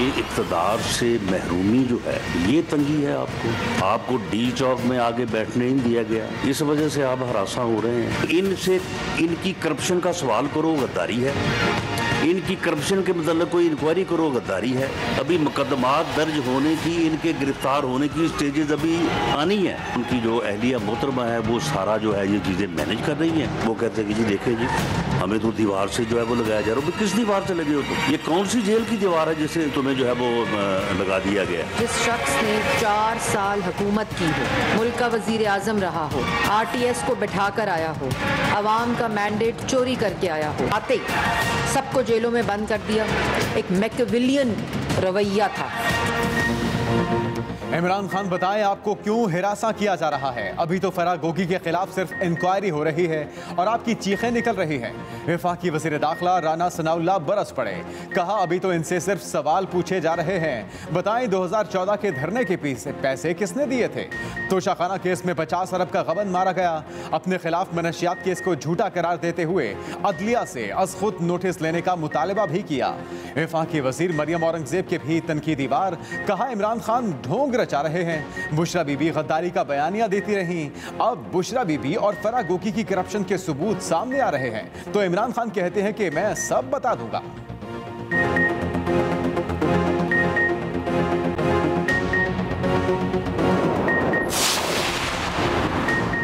ये इक़्तिदार से महरूमी जो है, ये तंगी है आपको डी चौक में आगे बैठने नहीं दिया गया, इस वजह से आप हरासा हो रहे हैं। इनसे इनकी करप्शन का सवाल करो, गद्दारी है। इनकी करप्शन के मतलब कोई इंक्वायरी करो, गद्दारी है। अभी मुकदमात दर्ज होने की, इनके गिरफ्तार होने की स्टेजेस अभी आनी है। उनकी जो अहलिया मोहतरमा है वो सारा जो है ये चीज़ें मैनेज कर रही हैं। वो कहते हैं कि जी देखें जी, हमें तो दीवार से जो है वो लगाया जा रहा है। किस दीवार से लगे हो तुम? ये कौन सी जेल की दीवार है जिसे तुम्हें जो है वो लगा दिया गया? जिस शख्स ने 4 साल हुकूमत की हो, मुल्क का वजीर आजम रहा हो, RTS को बैठा कर आया हो, अवाम का मैंडेट चोरी करके आया हो, आते सबको जेलों में बंद कर दिया। एक मैकियावेलियन रवैया था। इमरान खान बताएं आपको क्यों हिरासा किया जा रहा है? अभी तो फराह गोगी के खिलाफ सिर्फ इंक्वायरी हो रही है और आपकी चीखें निकल रही हैं। वफाकी वज़ीर दाखिला राना सनाउल्लाह बरस पड़े, कहा अभी तो इनसे सिर्फ सवाल पूछे जा रहे हैं। बताएं 2014 के धरने के पीछे पैसे किसने दिए थे? तोशाखाना केस में 50 अरब का गबन मारा गया। अपने खिलाफ मनशियात केस को झूठा करार देते हुए अदलिया से अज खुद नोटिस लेने का मुतालबा भी किया। वफाकी वज़ीर मरियम औरंगजेब के भी तनकीदी वार, कहा इमरान खान ढोंग रचा रहे हैं। बुशरा बीबी गद्दारी का बयानिया देती रहीं। अब बुशरा बीबी और फराह गोगी की करप्शन के सबूत सामने आ रहे हैं तो इमरान खान कहते हैं कि मैं सब बता दूंगा।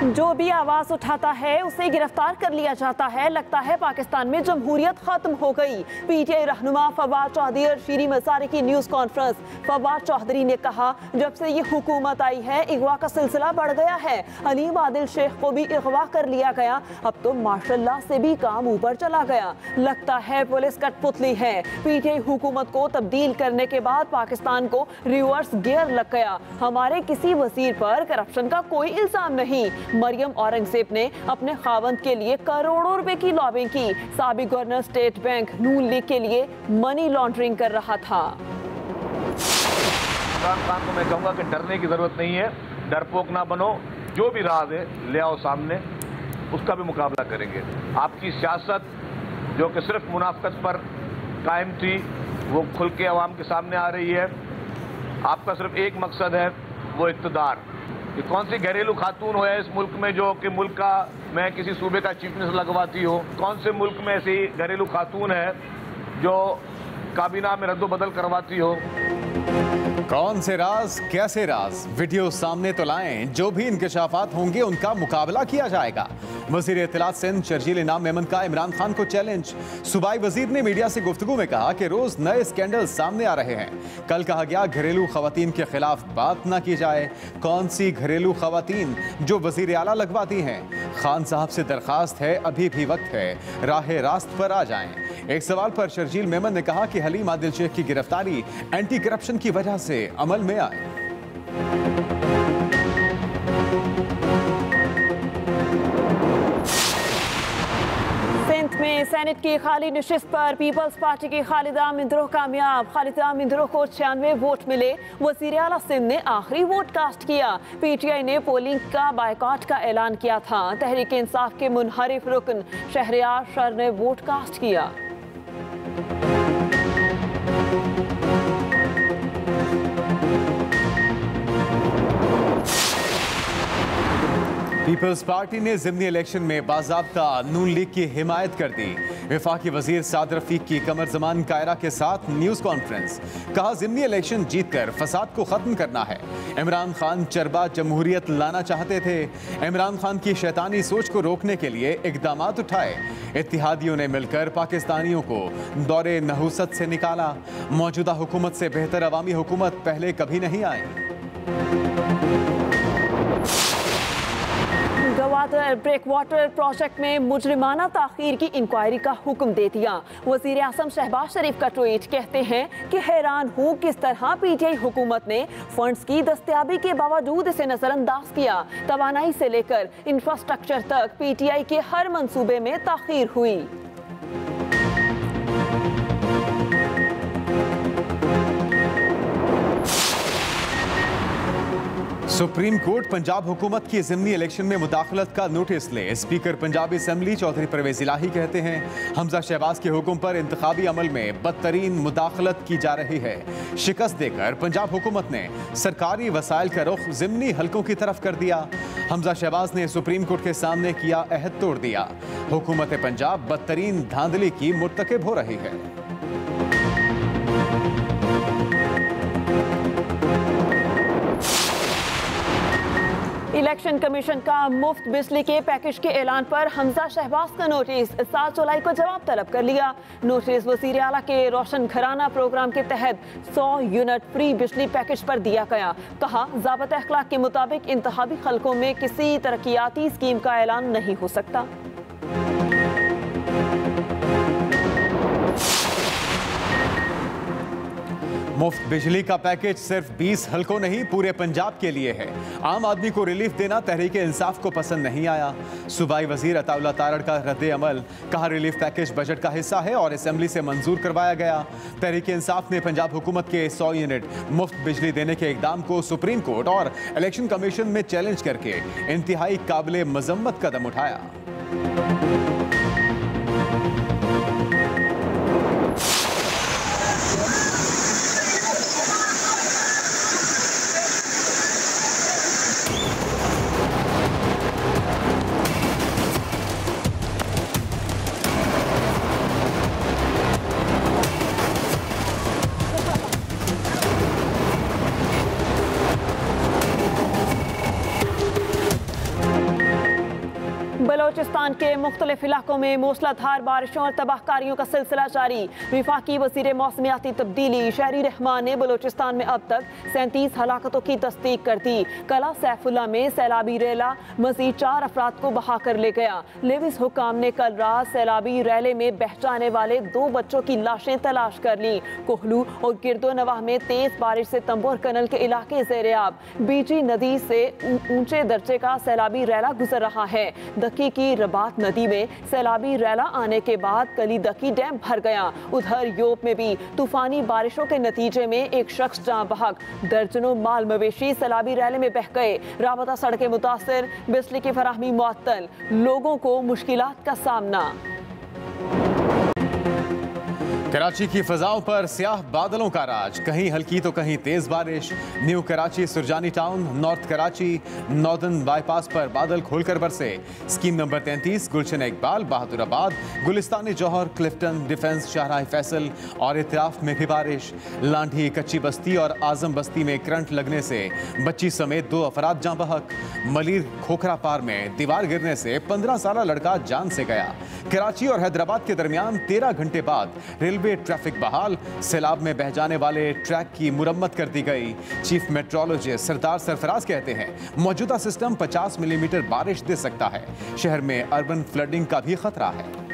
जो भी आवाज उठाता है उसे गिरफ्तार कर लिया जाता है। लगता है पाकिस्तान में जमहूरियत खत्म हो गई। PTI रहनुमा फवाद चौधरी और शीरी मज़ारी की न्यूज़ कॉन्फ्रेंस। फवाद चौधरी ने कहा जब से ये हुकूमत आई है अगवा का सिलसिला बढ़ गया है। अलीम आदिल शेख को भी अगवा कर लिया गया। अब तो माशाल्लाह से भी काम ऊपर चला गया। लगता है पुलिस कठपुतली है। PTI हुकूमत को तब्दील करने के बाद पाकिस्तान को रिवर्स गियर लग गया। हमारे किसी वजीर पर करप्शन का कोई इल्जाम नहीं। मरियम औरंगजेब ने अपने खावंद के लिए करोड़ों रुपए की लॉबिंग की। साबिक गवर्नर स्टेट बैंक नून लीग के लिए मनी लॉन्ड्रिंग कर रहा था। इमरान खान को मैं कहूँगा कि डरने की जरूरत नहीं है, डरपोक ना बनो। जो भी राज है ले आओ सामने, उसका भी मुकाबला करेंगे। आपकी सियासत जो कि सिर्फ मुनाफकत पर कायम थी वो खुल के अवाम के सामने आ रही है। आपका सिर्फ एक मकसद है, वो इक़्तिदार। ये कौन सी घरेलू खातून हो है इस मुल्क में जो कि मुल्क का मैं किसी सूबे का चीफ मिनिस्टर लगवाती हो? कौन से मुल्क में ऐसी घरेलू खातून है जो काबीना में रद्दोबदल करवाती हो? कौन से राज, कैसे राज, वीडियो सामने तो लाएं। जो भी इंकशाफात होंगे उनका मुकाबला किया जाएगा। वज़ीर इत्तलात सिंध शर्जील इनाम मेमन का इमरान खान को चैलेंज। सूबाई वजीर ने मीडिया से गुफ्तगू में कहा कि रोज नए स्कैंडल सामने आ रहे हैं। कल कहा गया घरेलू खवातीन के खिलाफ बात ना की जाए। कौन सी घरेलू खवातीन जो वजीर आला लगवाती हैं? खान साहब से दरखास्त है, अभी भी वक्त है, राह रास्त पर आ जाएं। एक सवाल पर शर्जील मेमन ने कहा कि हलीम आदिल शेख की गिरफ्तारी एंटी करप्शन की वजह से अमल में आए। सिंध में सेनेट की खाली नशिस्त पर पीपल्स पार्टी की खालिदा मिंद्रो कामयाब। खालिदा मिंद्रो को 96 वोट मिले। वज़ीर आला सिंध ने आखिरी वोट कास्ट किया। PTI ने पोलिंग का बायकॉट का ऐलान किया था। तहरीक इंसाफ के मुनहरिफ रुकन शहरयार शर ने वोट कास्ट किया। पीपल्स पार्टी ने ज़िमनी इलेक्शन में बाज़ाब्ता नून लीग की हिमायत कर दी। वफाकी वजीर साद रफीक की कमर जमान कायरा के साथ न्यूज़ कॉन्फ्रेंस। कहा ज़िमनी इलेक्शन जीतकर फसाद को ख़त्म करना है। इमरान खान चरबा जमहूरियत लाना चाहते थे। इमरान खान की शैतानी सोच को रोकने के लिए इक़दामात उठाए। इत्तिहादियों ने मिलकर पाकिस्तानियों को दौरे नहुसत से निकाला। मौजूदा हुकूमत से बेहतर अवामी हुकूमत पहले कभी नहीं आई। गवादर ब्रेक वाटर प्रोजेक्ट में मुजरिमाना ताखीर की इंक्वायरी का हुक्म दे दिया। वजीर आज़म शहबाज शरीफ का ट्वीट, कहते हैं कि हैरान हूँ किस तरह PTI हुकूमत ने फंड्स की दस्तयाबी के बावजूद इसे नजरअंदाज किया। तवानाई से लेकर इंफ्रास्ट्रक्चर तक PTI के हर मंसूबे में ताखीर हुई। सुप्रीम कोर्ट पंजाब हुकूमत की ज़िमनी इलेक्शन में मुदाखलत का नोटिस ले। स्पीकर पंजाबी असम्बली चौधरी परवेज इलाही कहते हैं हमजा शहबाज के हुक्म पर इंतखाबी अमल में बदतरीन मुदाखलत की जा रही है। शिकस्त देकर पंजाब हुकूमत ने सरकारी वसाइल का रुख ज़िमनी हलकों की तरफ कर दिया। हमजा शहबाज ने सुप्रीम कोर्ट के सामने किया अहद तोड़ दिया। हुकूमत पंजाब बदतरीन धांधली की मुर्तकिब हो रही है। इलेक्शन कमीशन का मुफ्त बिजली के पैकेज के ऐलान पर हमजा शहबाज का नोटिस 7 जुलाई को जवाब तलब कर लिया। नोटिस वज़ीर आला के रोशन घराना प्रोग्राम के तहत 100 यूनिट फ्री बिजली पैकेज पर दिया गया। कहा ज़ाबिता अखलाक के मुताबिक इंतखाबी खलकों में किसी तरक्याती स्कीम का ऐलान नहीं हो सकता। मुफ्त बिजली का पैकेज सिर्फ 20 हलकों नहीं पूरे पंजाब के लिए है। आम आदमी को रिलीफ देना तहरीक इंसाफ को पसंद नहीं आया। सूबाई वजीर अताउल्लाह तारड़ का रद्द अमल, कहा रिलीफ पैकेज बजट का हिस्सा है और असेंबली से मंजूर करवाया गया। तहरीक इंसाफ ने पंजाब हुकूमत के 100 यूनिट मुफ्त बिजली देने के इकदाम को सुप्रीम कोर्ट और इलेक्शन कमीशन में चैलेंज करके इंतहाई काबिल मजम्मत कदम उठाया। बलोचिस्तान के मुख्तलिफ इलाकों में मूसलाधार बारिशों और तबाहकारियों का सिलसिला जारी। विफाकी वज़ीर मौसमियाती तब्दीली शहरी रहमान ने बलोचिस्तान में अब तक 37 हलाकतों की तस्दीक कर दी। कला सैफुल्ला में सैलाबी रैला मजीद 4 अफराद को बहा कर ले गया। लेविस हुकाम ने कल रात सैलाबी रैले में बह जाने वाले 2 बच्चों की लाशें तलाश कर ली। कोहलू और गिरदो नवाह में तेज बारिश से तंबोर कनल के इलाके ज़ेर-ए-आब। बीजी नदी से ऊंचे दर्जे का सैलाबी रैला गुजर रहा है। दकी की रबात नदी में सैलाबी रैला आने के बाद कली दकी डैम भर गया। उधर योब में भी तूफानी बारिशों के नतीजे में एक शख्स जाँ बहक, दर्जनों माल मवेशी सैलाबी रैले में बह गए। राबता सड़कें मुतासर, बिजली की फराहमी मुअत्तल, लोगों को मुश्किलात का सामना। कराची की फजाओं पर स्याह बादलों का राज, कहीं हल्की तो कहीं तेज बारिश। New Karachi, Surjani town, north Karachi, northern bypass पर बादल खोलकर बरसे। स्कीम नंबर 33, गुलशन इकबाल, बहादुराबाद, गुलिस्तानी जौहर, क्लिफ्टन, डिफेंस, शाहराह फैसल और इतराफ में भी बारिश। लांढी, कच्ची बस्ती और आजम बस्ती में करंट लगने से बच्ची समेत 2 अफराद जाँ बहक। मलिर खोखरा पार में दीवार गिरने से 15 साला लड़का जान से गया। कराची और हैदराबाद के दरमियान 13 घंटे बाद रेलवे ट्रैफिक बहाल। सैलाब में बह जाने वाले ट्रैक की मुरम्मत कर दी गई। चीफ मेट्रोलॉजिस्ट सरदार सरफराज कहते हैं मौजूदा सिस्टम 50 मिलीमीटर बारिश दे सकता है। शहर में अर्बन फ्लडिंग का भी खतरा है।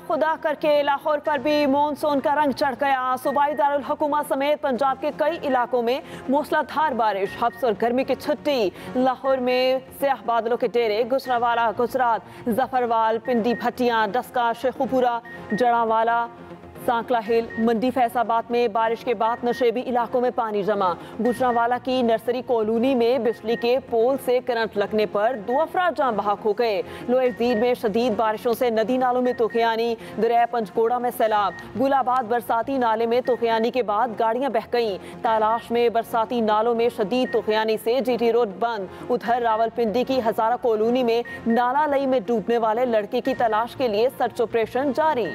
खुदा करके लाहौर पर भी मॉनसून का रंग चढ़ गया। सूबाई दारुल हुकूमत समेत पंजाब के कई इलाकों में मूसलाधार बारिश, हब्स और गर्मी की छुट्टी। लाहौर में स्याह बादलों के डेरे, गुजरावाला, गुजरात, जफरवाल, पिंडी, भटियां, डस्का, शेखुपुरा, जड़ावाला, सांकला हिल, मंडी, फैसाबाद में बारिश के बाद नशेबी इलाकों में पानी जमा। गुजरावाला की नर्सरी कॉलोनी में बिजली के पोल से करंट लगने पर 2 अफराद जाँ बहक हो गए। लोअर दीर में शदीद बारिशों से नदी नालों में तूफानी, दरिया पंचकोड़ा में सैलाब। गुलाबाद बरसाती नाले में तूफानी के बाद गाड़ियां बह गईं। तालाश में बरसाती नालों में शदीद तूफानी से जीटी रोड बंद। उधर रावलपिंडी की हजारा कॉलोनी में नाला लई में डूबने वाले लड़के की तलाश के लिए सर्च ऑपरेशन जारी।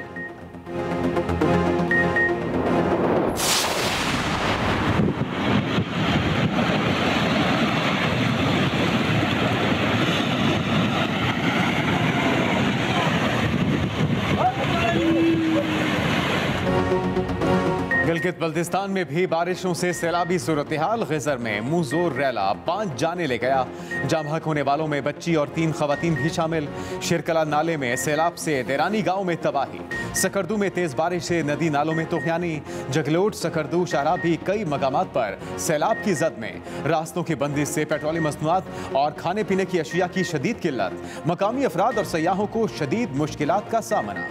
गिलगित बल्तिस्तान में भी बारिशों से सैलाबी सूरत हाल। गिजर में मुंहजोर रैला 5 जाने ले गया। जामहक होने वालों में बच्ची और 3 खवातीन भी शामिल। शिरकला नाले में सैलाब से देरानी गांव में तबाही। सकरदू में तेज बारिश से नदी नालों में तूफानी। जगलोट, सकरदू, शाहरा भी कई मकामात पर सैलाब की जद में। रास्तों की बंदिश से पेट्रोलियम मसनूआत और खाने पीने की अशिया की शदीद किल्लत। मकामी अफराद और सयाहों को शदीद मुश्किलात का सामना।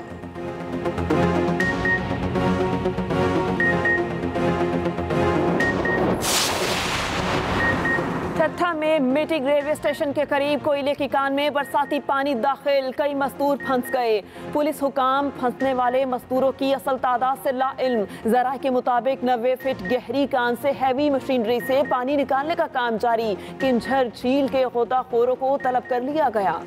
ठट्ठा में मीटिंग रेलवे स्टेशन के करीब कोयले की कान में बरसाती पानी दाखिल। कई मजदूर फंस गए। पुलिस हुकाम फंसने वाले मजदूरों की असल तादाद से लाइल्म। जरा के मुताबिक 90 फीट गहरी कान से हैवी मशीनरी से पानी निकालने का काम जारी। किंझर झील के गोताखोरों को तलब कर लिया गया।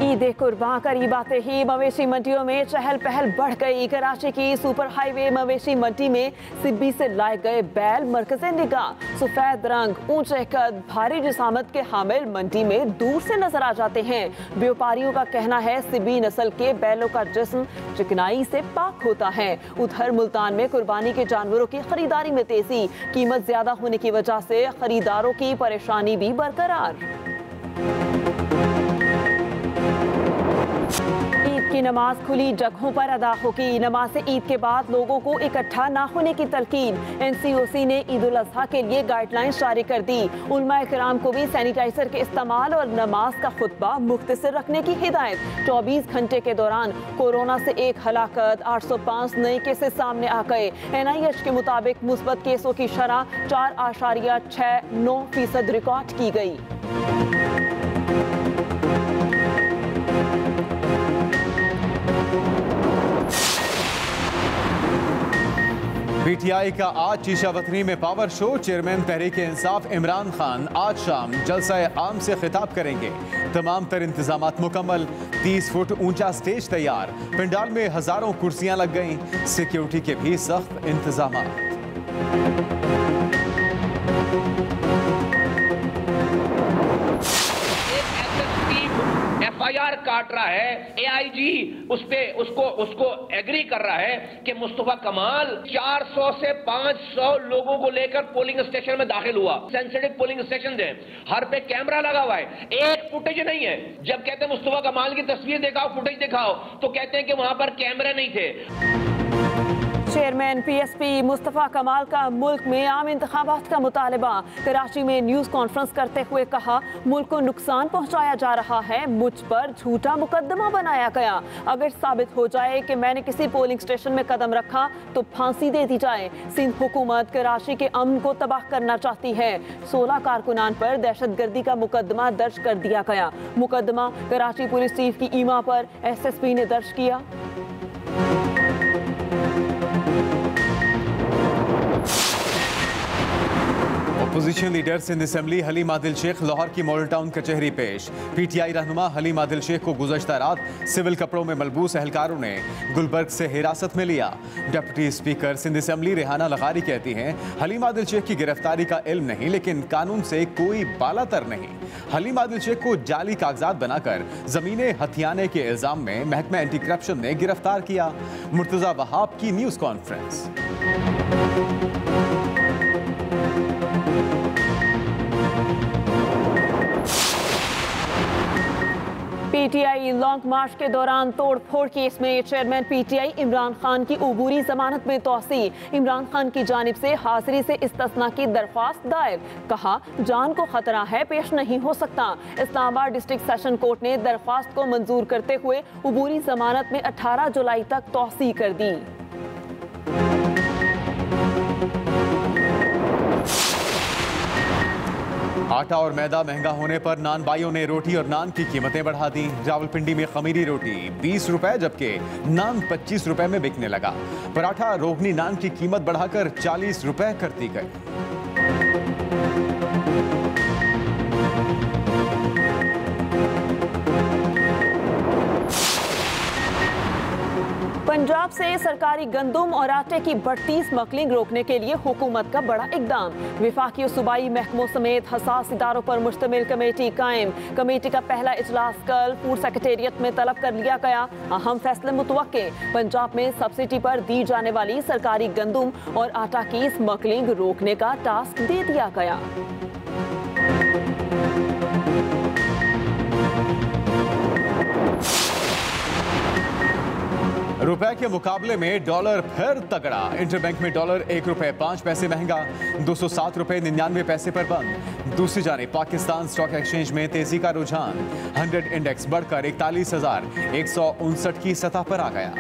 ईद कुर्बान करीब आते ही मवेशी मंडियों में चहल पहल बढ़ गई। कराची की सुपर हाईवे मवेशी मंडी में सिब्बी से लाए गए बैल मरकज़े निगाह। सफेद रंग, ऊंचे कद, भारी जिसामत के हामिल मंडी में दूर से नजर आ जाते हैं। व्यापारियों का कहना है सिब्बी नस्ल के बैलों का जिस्म चिकनाई से पाक होता है। उधर मुल्तान में कुर्बानी के जानवरों की खरीदारी में तेजी। कीमत ज्यादा होने की वजह से खरीदारों की परेशानी भी बरकरार। ईद की नमाज खुली जगहों पर अदा होगी। नमाज ईद के बाद लोगों को इकट्ठा ना होने की तलकीन। NCOC ने ईद उल अज़हा के लिए गाइडलाइंस जारी कर दी। उलमाए किराम को भी सैनिटाइजर के इस्तेमाल और नमाज का खुतबा मुख्तसर रखने की हिदायत। 24 घंटे के दौरान कोरोना से 1 हलाकत, 805 नए केसेस सामने आ गए। NIH के मुताबिक मुस्बत केसों की शरह 4.69% रिकॉर्ड की गई। PTI का आज शीशावतनी में power show. Chairman Tehreek-e-Insaf Imran Khan आज शाम जलसा आम से खिताब करेंगे। तमाम तर इंतजामात मुकम्मल। 30 फुट ऊंचा स्टेज तैयार। पंडाल में हजारों कुर्सियां लग गईं। सिक्योरिटी के भी सख्त इंतजामात। FIR काट रहा है। AIG उसको एग्री कर रहा है कि मुस्तफा कमाल 400 से 500 लोगों को लेकर पोलिंग स्टेशन में दाखिल हुआ। सेंसिटिव पोलिंग स्टेशन है, हर पे कैमरा लगा हुआ है। एक फुटेज नहीं है। जब कहते हैं मुस्तफा कमाल की तस्वीर दिखाओ, फुटेज दिखाओ, तो कहते हैं कि वहां पर कैमरे नहीं थे। चेयरमैन PSP मुस्तफा कमाल का मुल्क में आम इंतखाबात का मुतालबा। कराची में न्यूज़ कॉन्फ्रेंस करते हुए कहा, मुल्क को नुकसान पहुंचाया जा रहा है, मुझ पर झूठा मुकदमा बनाया गया। अगर साबित हो जाए कि मैंने किसी पोलिंग स्टेशन में कदम रखा तो फांसी दे दी जाए। सिंध हुकूमत कराची के अमन को तबाह करना चाहती है। 16 कारकुनान पर दहशतगर्दी का मुकदमा दर्ज कर दिया गया। मुकदमा कराची पुलिस चीफ की ईमा पर SSP ने दर्ज किया। Opposition leader Sindh assembly Haleem Adil Sheikh Lahore की मॉडल टाउन कचहरी पेश। PTI रहनुमा हलीम आदिल शेख को गुज़श्ता रात सिविल कपड़ों में मलबूस एहलकारों ने गुलबर्ग से हिरासत में लिया। Deputy speaker Sindh assembly Rehana लगारी कहती हैं, हलीम आदिल शेख की गिरफ्तारी का इल्म नहीं, लेकिन कानून से कोई बालातर नहीं। हलीम आदिल शेख को जाली कागजात बनाकर जमीनें हथियाने के इल्जाम में महकमा एंटी करप्शन ने गिरफ्तार किया। मुर्तजा वहाब की न्यूज़ कॉन्फ्रेंस। PTI लॉन्ग मार्च के दौरान तोड़फोड़ केस में चेयरमैन PTI इमरान खान की उबूरी जमानत में तोसी। इमरान खान की जानिब से हाजिरी से इस्तिस्ना की दरख्वास्त दायर। कहा, जान को खतरा है, पेश नहीं हो सकता। इस्लामाबाद डिस्ट्रिक्ट सेशन कोर्ट ने दरख्वास्त को मंजूर करते हुए उबूरी जमानत में 18 जुलाई तक तोसी कर दी। आटा और मैदा महंगा होने पर नान बाइयों ने रोटी और नान की कीमतें बढ़ा दी। रावलपिंडी में खमीरी रोटी 20 रुपए जबकि नान 25 रुपए में बिकने लगा। पराठा रोगनी नान की कीमत बढ़ाकर 40 रुपए कर दी गई। पंजाब से सरकारी गंदम और आटे की बढ़ती स्मगलिंग रोकने के लिए हुकूमत का बड़ा इकदाम। विफाकी और सूबाई महकमों समेत हसास इदारों पर मुश्तमिल कमेटी कायम। कमेटी का पहला इजलास कल फूड सेक्रेटेरिएट में तलब कर लिया गया। अहम फैसले मुतवक्के। पंजाब में सब्सिडी पर दी जाने वाली सरकारी गंदम और आटा की स्मगलिंग रोकने का टास्क दे दिया गया। रुपए के मुकाबले में डॉलर फिर तगड़ा। इंटरबैंक में डॉलर ₹1.05 महंगा, 207 रुपए 99 पैसे पर बंद। दूसरी जानिब पाकिस्तान स्टॉक एक्सचेंज में तेजी का रुझान। 100 इंडेक्स बढ़कर 41,159 की सतह पर आ गया।